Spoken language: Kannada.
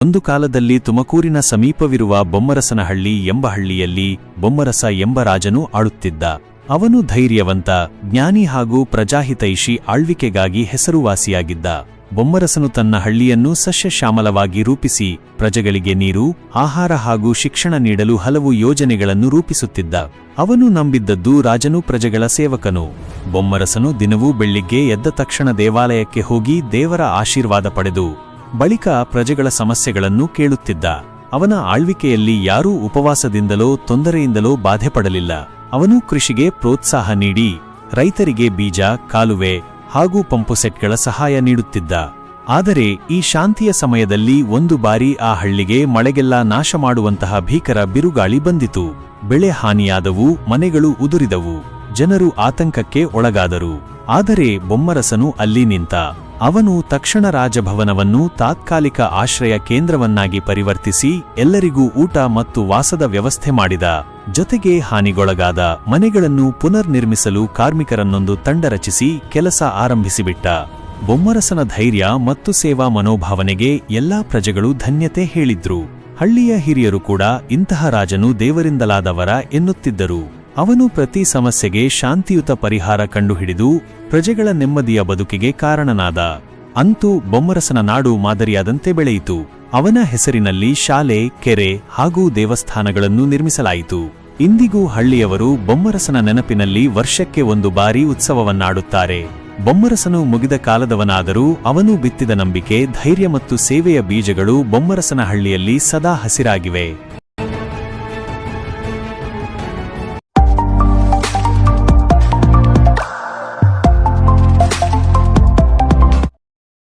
ಒಂದು ಕಾಲದಲ್ಲಿ ತುಮಕೂರಿನ ಸಮೀಪವಿರುವ ಬೊಮ್ಮರಸನಹಳ್ಳಿ ಎಂಬ ಹಳ್ಳಿಯಲ್ಲಿ ಬೊಮ್ಮರಸ ಎಂಬ ರಾಜನು ಆಳುತ್ತಿದ್ದ. ಅವನು ಧೈರ್ಯವಂತ, ಜ್ಞಾನಿ ಹಾಗೂ ಪ್ರಜಾಹಿತೈಷಿ ಆಳ್ವಿಕೆಗಾಗಿ ಹೆಸರುವಾಸಿಯಾಗಿದ್ದ. ಬೊಮ್ಮರಸನು ತನ್ನ ಹಳ್ಳಿಯನ್ನು ಸಸ್ಯಶ್ಯಾಮಲವಾಗಿ ರೂಪಿಸಿ ಪ್ರಜೆಗಳಿಗೆ ನೀರು, ಆಹಾರ ಹಾಗೂ ಶಿಕ್ಷಣ ನೀಡಲು ಹಲವು ಯೋಜನೆಗಳನ್ನು ರೂಪಿಸುತ್ತಿದ್ದ. ಅವನು ನಂಬಿದ್ದದ್ದು ರಾಜನು ಪ್ರಜೆಗಳ ಸೇವಕನು. ಬೊಮ್ಮರಸನು ದಿನವೂ ಬೆಳ್ಳಿಗ್ಗೆ ಎದ್ದ ತಕ್ಷಣ ದೇವಾಲಯಕ್ಕೆ ಹೋಗಿ ದೇವರ ಆಶೀರ್ವಾದ ಪಡೆದು ಬಳಿಕ ಪ್ರಜೆಗಳ ಸಮಸ್ಯೆಗಳನ್ನು ಕೇಳುತ್ತಿದ್ದ. ಅವನ ಆಳ್ವಿಕೆಯಲ್ಲಿ ಯಾರೂ ಉಪವಾಸದಿಂದಲೋ ತೊಂದರೆಯಿಂದಲೋ ಬಾಧೆಪಡಲಿಲ್ಲ. ಅವನು ಕೃಷಿಗೆ ಪ್ರೋತ್ಸಾಹ ನೀಡಿ ರೈತರಿಗೆ ಬೀಜ, ಕಾಲುವೆ ಹಾಗೂ ಪಂಪುಸೆಟ್ಗಳ ಸಹಾಯ ನೀಡುತ್ತಿದ್ದ. ಆದರೆ ಈ ಶಾಂತಿಯ ಸಮಯದಲ್ಲಿ ಒಂದು ಬಾರಿ ಆ ಹಳ್ಳಿಗೆ ಮಳೆಗೆಲ್ಲ ನಾಶ ಮಾಡುವಂತಹ ಭೀಕರ ಬಿರುಗಾಳಿ ಬಂದಿತು. ಬೆಳೆ ಹಾನಿಯಾದವು, ಮನೆಗಳು ಉದುರಿದವು, ಜನರು ಆತಂಕಕ್ಕೆ ಒಳಗಾದರು. ಆದರೆ ಬೊಮ್ಮರಸನು ಅಲ್ಲಿ ನಿಂತ. ಅವನು ತಕ್ಷಣ ರಾಜಭವನವನ್ನು ತಾತ್ಕಾಲಿಕ ಆಶ್ರಯ ಕೇಂದ್ರವನ್ನಾಗಿ ಪರಿವರ್ತಿಸಿ ಎಲ್ಲರಿಗೂ ಊಟ ಮತ್ತು ವಾಸದ ವ್ಯವಸ್ಥೆ ಮಾಡಿದ. ಜೊತೆಗೆ ಹಾನಿಗೊಳಗಾದ ಮನೆಗಳನ್ನು ಪುನರ್ ನಿರ್ಮಿಸಲು ಕಾರ್ಮಿಕರನ್ನೊಂದು ತಂಡ ರಚಿಸಿ ಕೆಲಸ ಆರಂಭಿಸಿಬಿಟ್ಟ. ಬೊಮ್ಮರಸನ ಧೈರ್ಯ ಮತ್ತು ಸೇವಾ ಮನೋಭಾವನೆಗೆ ಎಲ್ಲಾ ಪ್ರಜೆಗಳು ಧನ್ಯತೆ ಹೇಳಿದ್ರು. ಹಳ್ಳಿಯ ಹಿರಿಯರು ಕೂಡ ಇಂತಹ ರಾಜನು ದೇವರಿಂದಲಾದವರ ಎನ್ನುತ್ತಿದ್ದರು. ಅವನು ಪ್ರತಿ ಸಮಸ್ಯೆಗೆ ಶಾಂತಿಯುತ ಪರಿಹಾರ ಕಂಡುಹಿಡಿದು ಪ್ರಜೆಗಳ ನೆಮ್ಮದಿಯ ಬದುಕಿಗೆ ಕಾರಣನಾದ. ಅಂತೂ ಬೊಮ್ಮರಸನ ನಾಡು ಮಾದರಿಯಾದಂತೆ ಬೆಳೆಯಿತು. ಅವನ ಹೆಸರಿನಲ್ಲಿ ಶಾಲೆ, ಕೆರೆ ಹಾಗೂ ದೇವಸ್ಥಾನಗಳನ್ನು ನಿರ್ಮಿಸಲಾಯಿತು. ಇಂದಿಗೂ ಹಳ್ಳಿಯವರು ಬೊಮ್ಮರಸನ ನೆನಪಿನಲ್ಲಿ ವರ್ಷಕ್ಕೆ ಒಂದು ಬಾರಿ ಉತ್ಸವವನ್ನಾಡುತ್ತಾರೆ. ಬೊಮ್ಮರಸನು ಮುಗಿದ ಕಾಲದವನಾದರೂ ಅವನು ಬಿತ್ತಿದ ನಂಬಿಕೆ, ಧೈರ್ಯ ಮತ್ತು ಸೇವೆಯ ಬೀಜಗಳು ಬೊಮ್ಮರಸನ ಹಳ್ಳಿಯಲ್ಲಿ ಸದಾ ಹಸಿರಾಗಿವೆ.